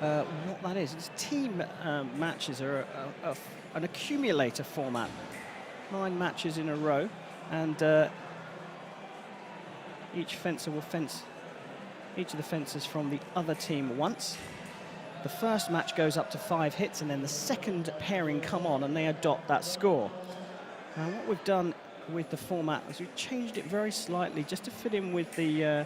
what that is. It's team matches are an accumulator format. 9 matches in a row, and each fencer will fence each of the fencers from the other team once. The first match goes up to 5 hits, and then the second pairing come on and they adopt that score. Now, what we've done with the format is we've changed it very slightly just to fit in with the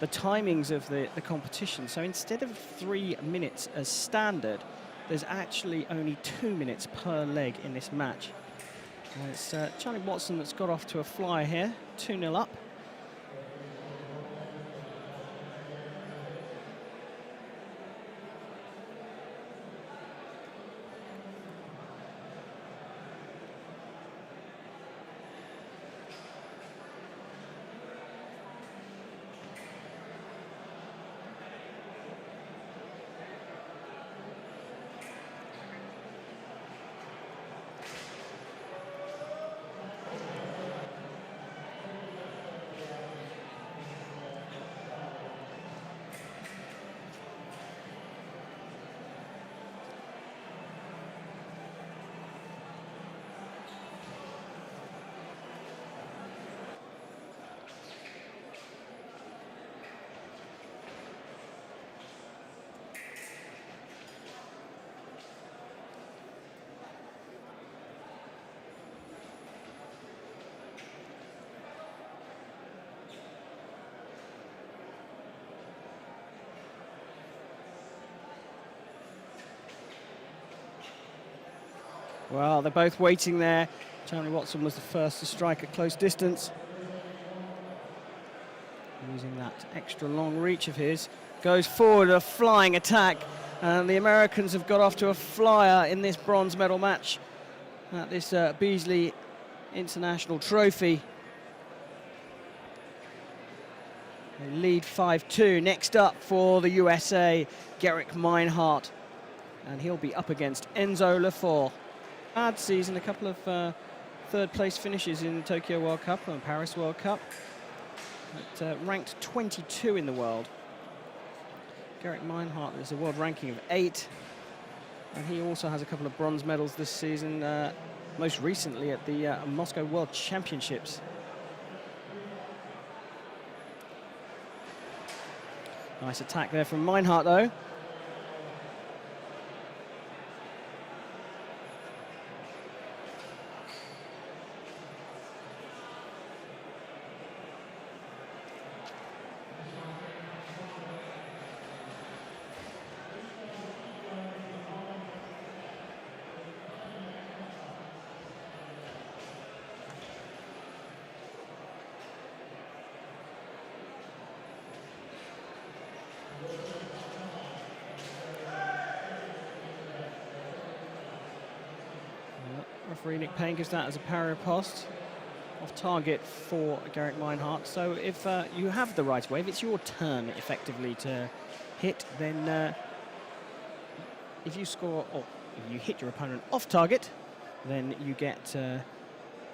timings of the competition. So instead of 3 minutes as standard, there's actually only 2 minutes per leg in this match. It's Chamley-Watson that's got off to a flyer here, 2-0 up. Well, they're both waiting there. Chamley-Watson was the first to strike at close distance. Using that extra long reach of his, goes forward, a flying attack. And the Americans have got off to a flyer in this bronze medal match at this Beazly International Trophy. They lead 5-2. Next up for the USA, Gerek Meinhardt. And he'll be up against Enzo Lefort. Bad season, a couple of third-place finishes in the Tokyo World Cup and Paris World Cup. But, ranked 22 in the world. Gerek Meinhardt is a world ranking of 8. And he also has a couple of bronze medals this season, most recently at the Moscow World Championships. Nice attack there from Meinhardt, though. Referee Nick Payne gives that as a parry post off target for Gerek Meinhardt. So if you have the right of way, if it's your turn effectively to hit, then if you score or if you hit your opponent off target, then you get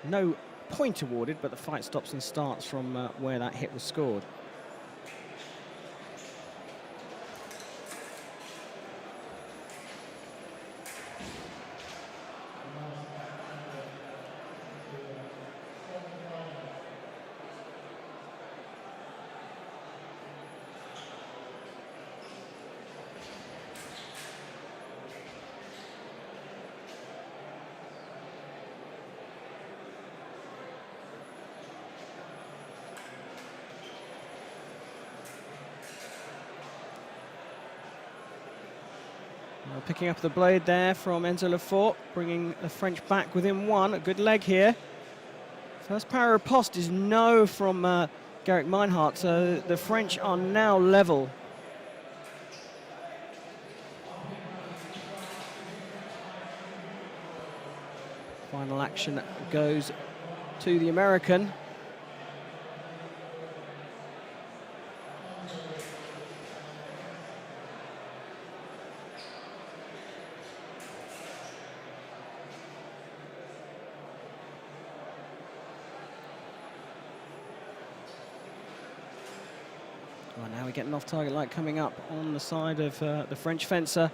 no point awarded, but the fight stops and starts from where that hit was scored. Picking up the blade there from Enzo Lefort, bringing the French back within 1. A good leg here. First parry post is no from Gerek Meinhardt, so the French are now level. Final action goes to the American. Well, now we get an off-target light coming up on the side of the French fencer.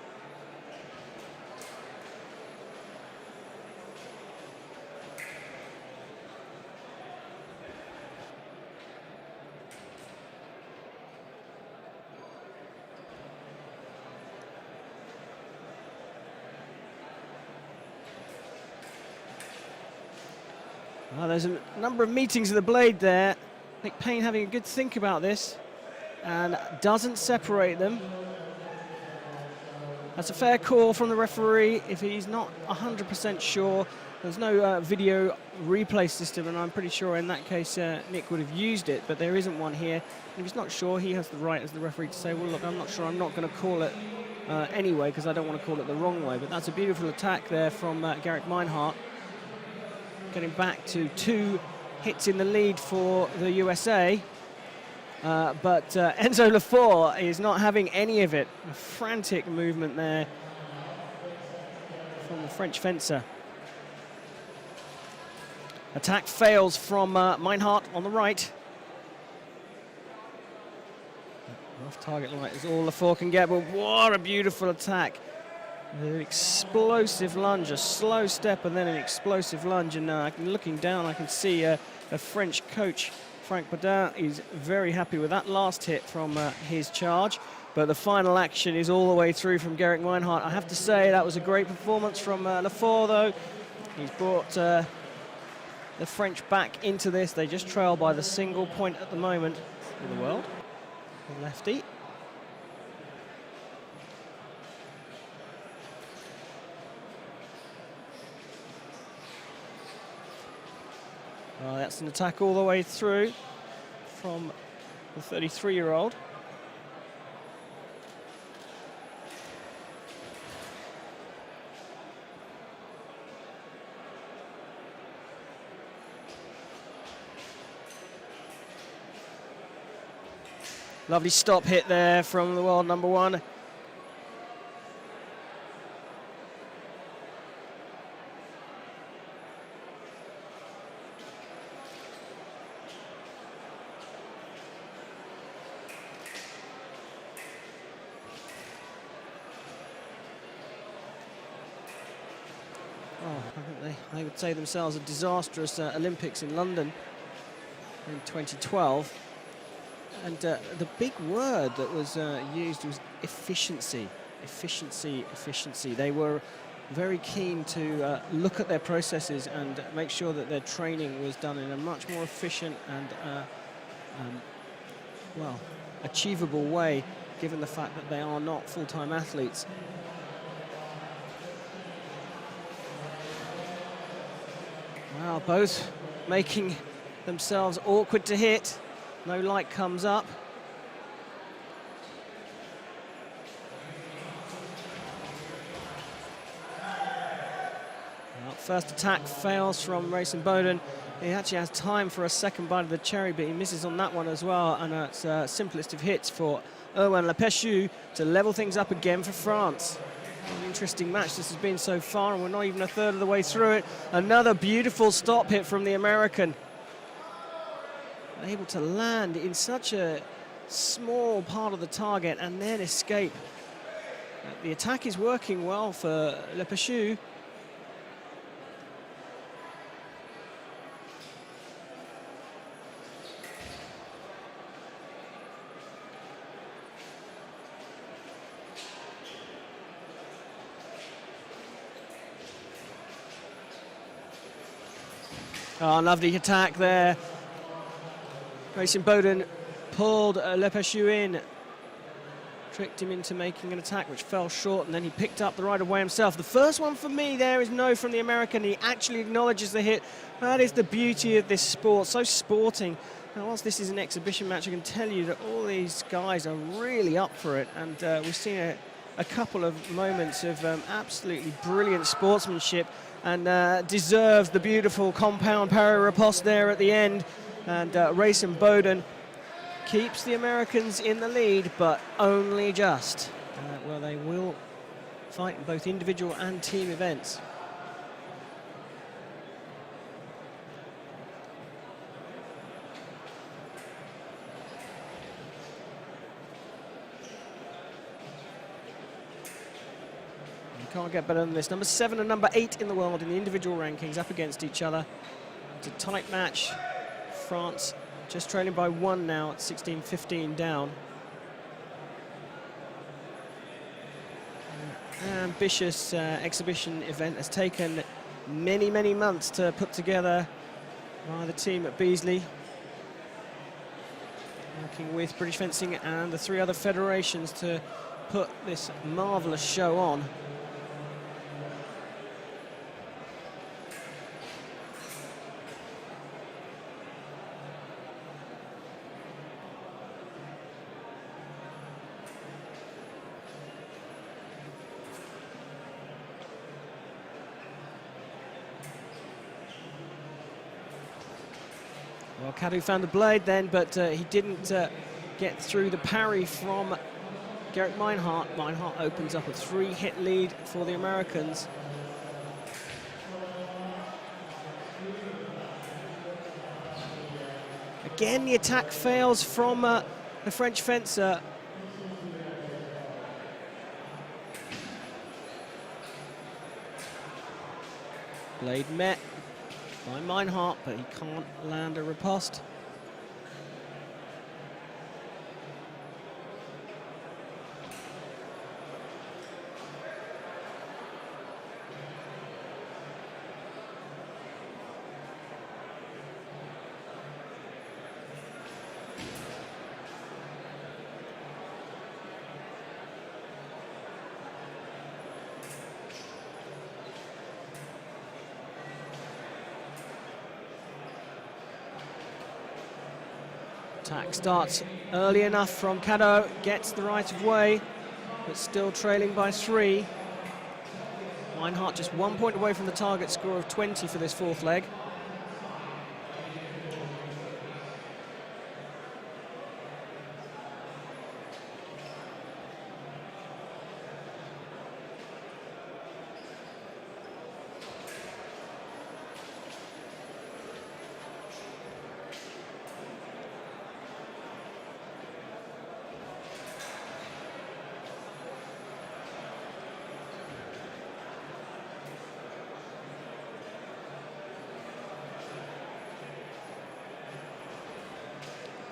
Well, there's a number of meetings of the blade there. Nick Payne having a good think about this and doesn't separate them. That's a fair call from the referee if he's not 100% sure. There's no video replay system, and I'm pretty sure in that case Nick would have used it, but there isn't one here. And if he's not sure, he has the right as the referee to say, well, look, I'm not sure, I'm not going to call it anyway because I don't want to call it the wrong way. But that's a beautiful attack there from Gerek Meinhardt, getting back to 2 hits in the lead for the USA. But Enzo Lefort is not having any of it. A frantic movement there from the French fencer. Attack fails from Meinhardt on the right. Off target light is all Lefort can get, but what a beautiful attack. An explosive lunge, a slow step and then an explosive lunge. And looking down, I can see a French coach, Frank Baudin, is very happy with that last hit from his charge. But the final action is all the way through from Gerek Meinhardt. I have to say that was a great performance from Lefort, though. He's brought the French back into this. They just trail by the single point at the moment in the world. The lefty. Well, that's an attack all the way through from the 33-year-old. Lovely stop hit there from the world number 1. I think they would say themselves a disastrous Olympics in London in 2012. And the big word that was used was efficiency. Efficiency, efficiency. They were very keen to look at their processes and make sure that their training was done in a much more efficient and, well, achievable way, given the fact that they are not full-time athletes. Well, both making themselves awkward to hit. No light comes up. Well, first attack fails from Imboden. He actually has time for a second bite of the cherry, but he misses on that one as well. And it's simplest of hits for Erwann Le Pechoux to level things up again for France. An interesting match this has been so far, and we're not even a third of the way through it. Another beautiful stop hit from the American. Able to land in such a small part of the target and then escape. The attack is working well for Le Pechoux. Oh, lovely attack there. Imboden pulled Le Pechoux in, tricked him into making an attack which fell short, and then he picked up the right of way himself. The first one for me there is no from the American. He actually acknowledges the hit. That is the beauty of this sport, so sporting. Now, whilst this is an exhibition match, I can tell you that all these guys are really up for it, and we've seen a couple of moments of absolutely brilliant sportsmanship, and deserves the beautiful compound parry riposte there at the end. And Imboden keeps the Americans in the lead, but only just. Well, they will fight in both individual and team events. Can't get better than this. Number 7 and number 8 in the world in the individual rankings up against each other. It's a tight match. France just trailing by 1 now at 16-15 down. Ambitious exhibition event has taken many, many months to put together by the team at Beazly, working with British Fencing and the 3 other federations to put this marvellous show on. Well, Cadot found the blade then, but he didn't get through the parry from Gerek Meinhardt. Meinhardt opens up a 3-hit lead for the Americans. Again, the attack fails from the French fencer. Blade met by Meinhardt, but he can't land a riposte. Attack starts early enough from Cadot, gets the right of way, but still trailing by 3. Meinhardt just 1 point away from the target score of 20 for this 4th leg.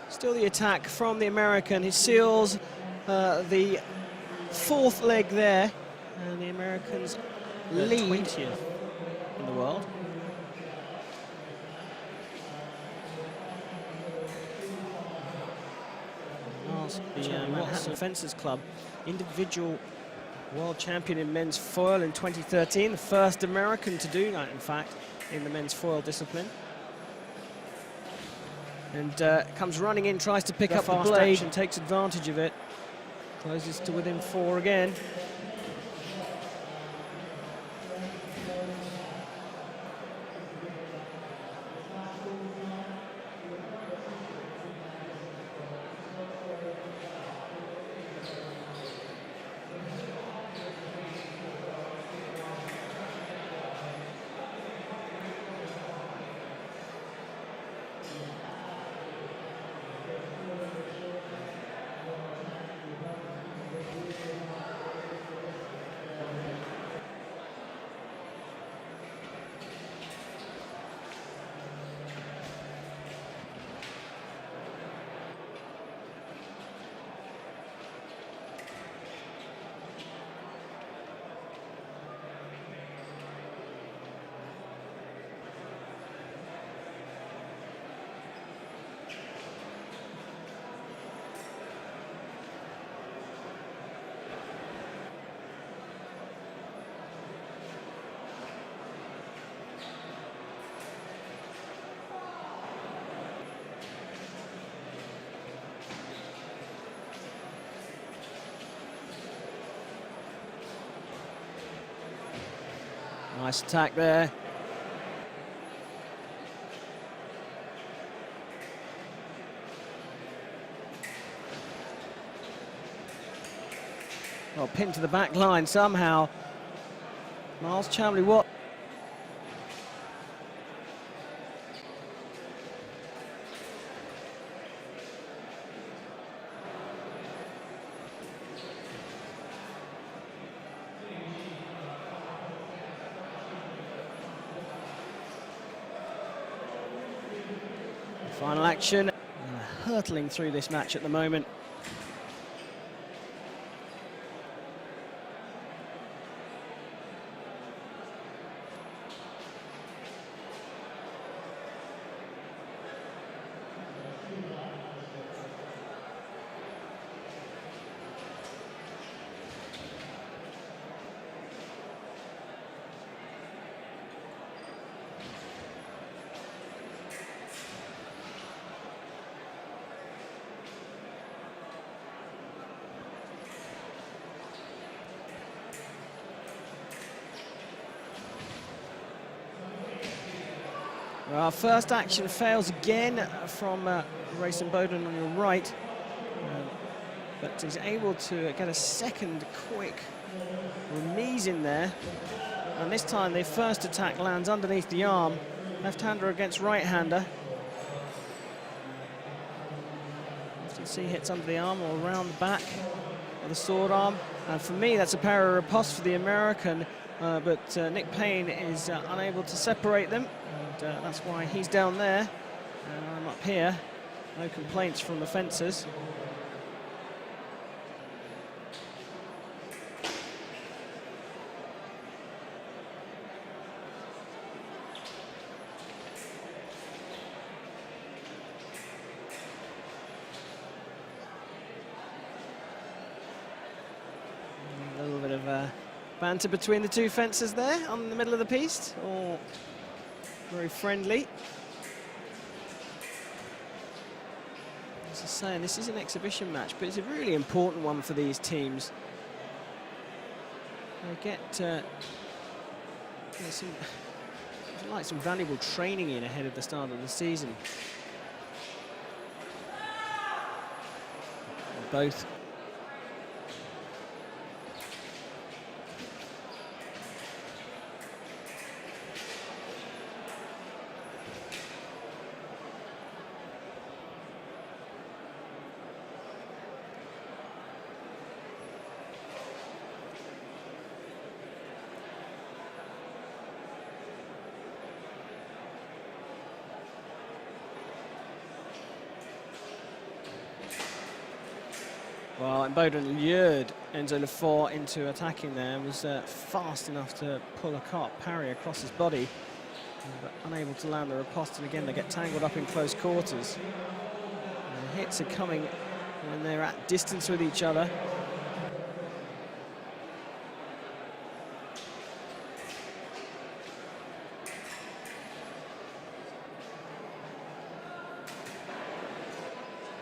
Still the attack from the American. He seals the 4th leg there, and the Americans lead 20th in the world. The Chamley-Watson Fencers Club, individual world champion in men's foil in 2013, the first American to do that, in fact, in the men's foil discipline. And comes running in, tries to pick up the blade and takes advantage of it. Closes to within 4 again. Nice attack there. Well, pinned to the back line somehow. Chamley-Watson. Final action, hurtling through this match at the moment. Well, first action fails again from Race Imboden on your right, but is able to get a second quick remise in there. And this time the first attack lands underneath the arm, left-hander against right-hander. Often see hits under the arm or around the back of the sword arm. And for me, that's a para riposte for the American, but Nick Payne is unable to separate them. And that's why he's down there, and I'm up here. No complaints from the fencers. A little bit of banter between the two fencers there on the middle of the piece. All very friendly. As I was saying, this is an exhibition match, but it's a really important one for these teams. They get some valuable training in ahead of the start of the season. Both well, Imboden lured Enzo Lefort into attacking there, was fast enough to pull a cart parry across his body, but unable to land the riposte, and again they get tangled up in close quarters. And the hits are coming when they're at distance with each other.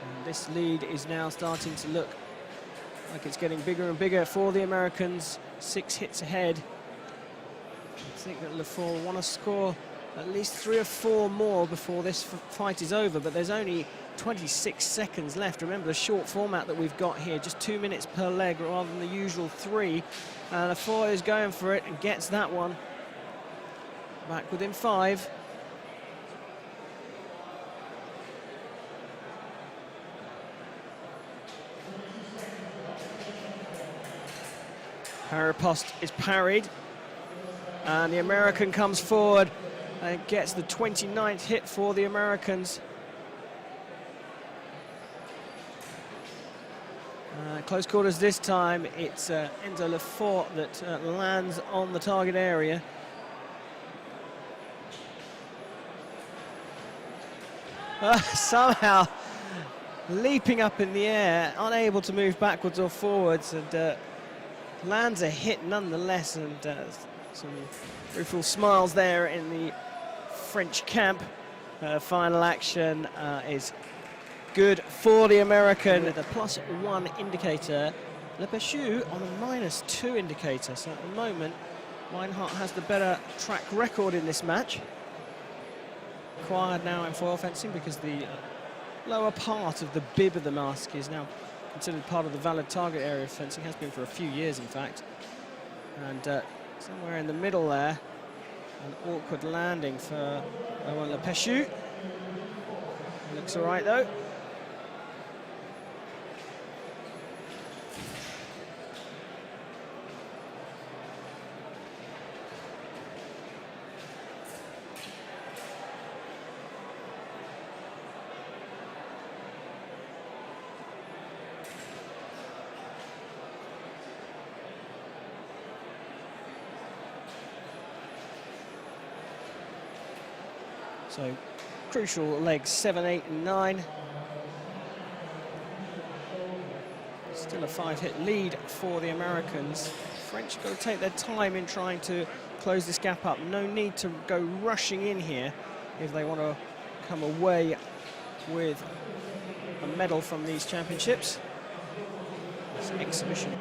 And this lead is now starting to look like it's getting bigger and bigger for the Americans. 6 hits ahead. I think that Lefort will want to score at least 3 or 4 more before this fight is over, but there's only 26 seconds left. Remember the short format that we've got here, just 2 minutes per leg rather than the usual 3. Lefort is going for it and gets that one. Back within 5. Riposte is parried, and the American comes forward and gets the 29th hit for the Americans. Close quarters this time. It's Enzo Lefort that lands on the target area. Somehow leaping up in the air, unable to move backwards or forwards, and lands a hit nonetheless, and some rueful smiles there in the French camp. Final action is good for the American with a +1 indicator. Le Pechoux on a -2 indicator. So at the moment, Meinhardt has the better track record in this match. Acquired now in foil fencing because the lower part of the bib of the mask is now considered part of the valid target area of fencing, has been for a few years in fact. And somewhere in the middle there, an awkward landing for Erwann Le Pechoux. Looks all right though. So crucial legs 7, 8 and 9. Still a 5-hit lead for the Americans. French got to take their time in trying to close this gap up. No need to go rushing in here if they want to come away with a medal from these championships. It's an exhibition.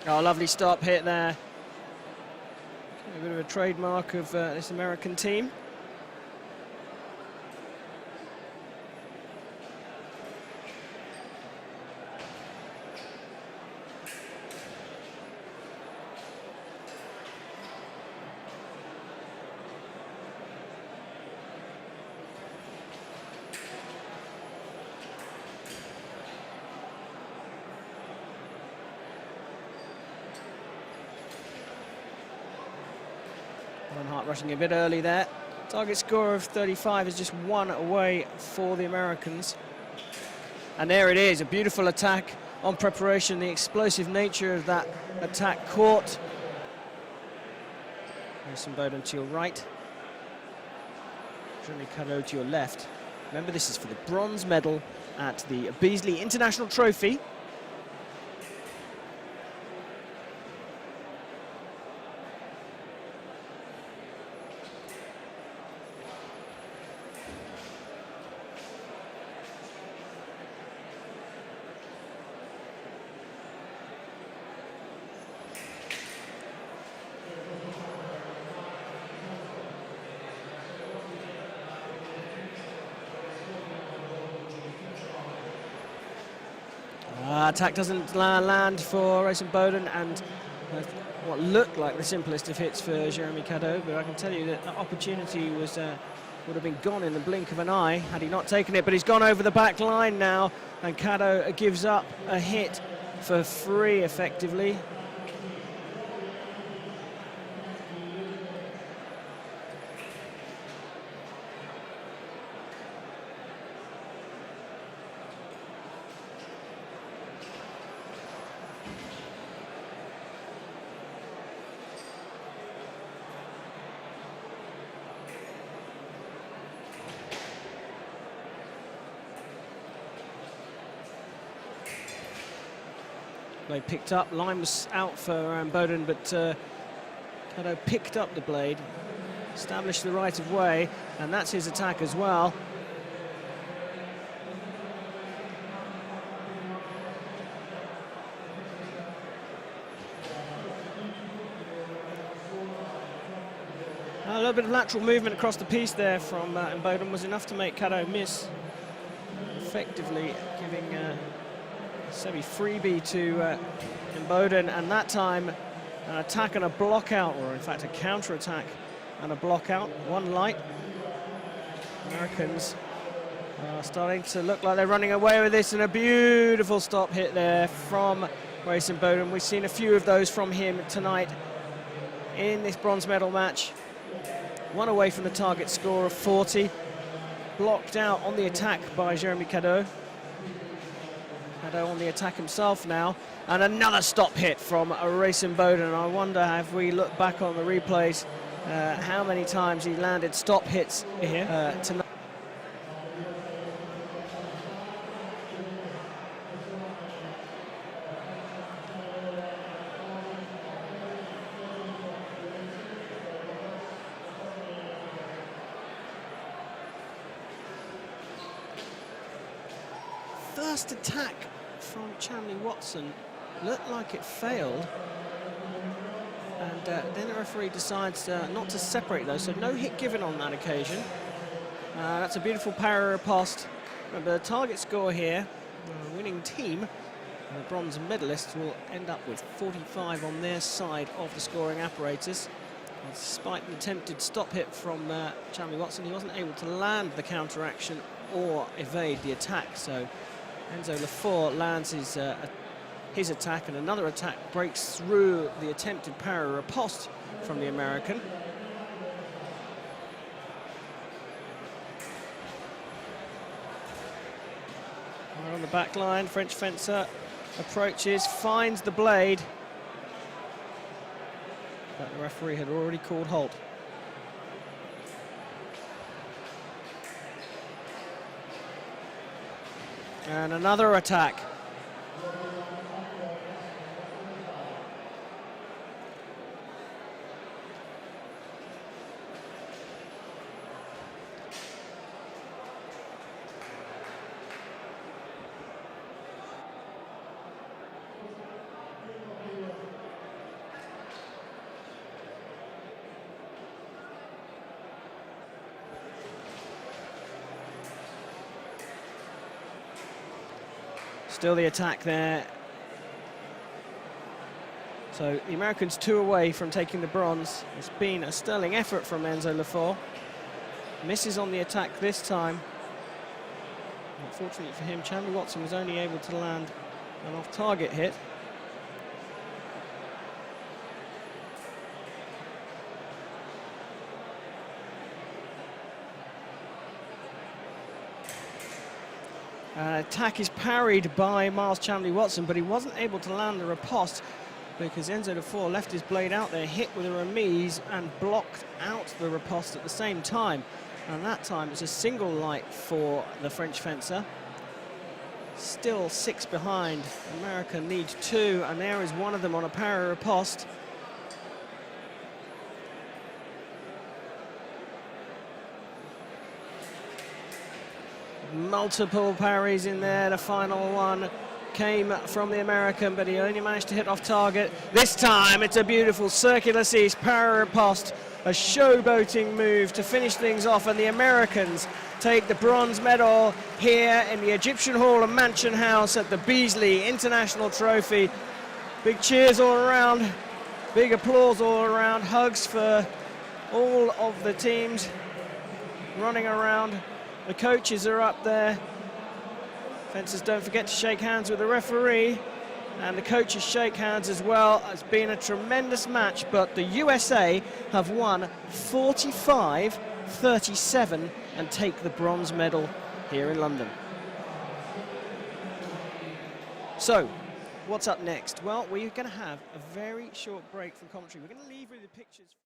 Oh, lovely stop hit there. A bit of a trademark of this American team. Meinhardt rushing a bit early there. Target score of 35 is just 1 away for the Americans. And there it is, a beautiful attack on preparation. The explosive nature of that attack caught. There's Imboden to your right. Gerek Meinhardt to your left. Remember, this is for the bronze medal at the Beazly International Trophy. Attack doesn't land for Imboden, and what looked like the simplest of hits for Gerek Meinhardt, but I can tell you that the opportunity was would have been gone in the blink of an eye had he not taken it. But he's gone over the back line now, and Cadot gives up a hit for free effectively. Blade picked up, line was out for Imboden, but Cadot picked up the blade, established the right of way, and that's his attack as well. A little bit of lateral movement across the piece there from Imboden was enough to make Cadot miss, effectively giving semi-freebie to Imboden, and that time an attack and a block out, or in fact a counter-attack and a block out. One light. Americans are starting to look like they're running away with this, and a beautiful stop hit there from Imboden. We've seen a few of those from him tonight in this bronze medal match. 1 away from the target score of 40. Blocked out on the attack by Gerek Meinhardt. Cadot on the attack himself now, and another stop hit from Imboden. I wonder, if we look back on the replays, how many times he landed stop hits here tonight. First attack from Chamley-Watson looked like it failed, and And then the referee decides not to separate those, so no hit given on that occasion. That's a beautiful parry riposte. Remember, the target score here, the winning team, the bronze medalists, will end up with 45 on their side of the scoring apparatus. And despite an attempted stop hit from Chamley-Watson, he wasn't able to land the counter-action or evade the attack. So Enzo Lefort lands his attack, and another attack breaks through the attempted parry riposte from the American. Right on the back line, French fencer approaches, finds the blade, but the referee had already called halt. And another attack. Still the attack there. So the Americans 2 away from taking the bronze. It's been a sterling effort from Enzo Lefort. Misses on the attack this time. Unfortunately for him, Chamley-Watson was only able to land an off-target hit. Attack is parried by Miles Chamley-Watson, but he wasn't able to land the riposte because Enzo Lefort left his blade out there, hit with a remise and blocked out the riposte at the same time. And that time it's a single light for the French fencer. Still 6 behind. America needs 2, and there is one of them on a parry riposte. Multiple parries in there. The final one came from the American, but he only managed to hit off target. This time it's a beautiful circular cease parry riposte, a showboating move to finish things off, and the Americans take the bronze medal here in the Egyptian Hall of Mansion House at the Beazly International Trophy. Big cheers all around, big applause all around, hugs for all of the teams running around. The coaches are up there. Fencers don't forget to shake hands with the referee, and the coaches shake hands as well. It's been a tremendous match, but the USA have won 45-37 and take the bronze medal here in London. So, what's up next? Well, we're going to have a very short break from commentary. We're going to leave with the pictures.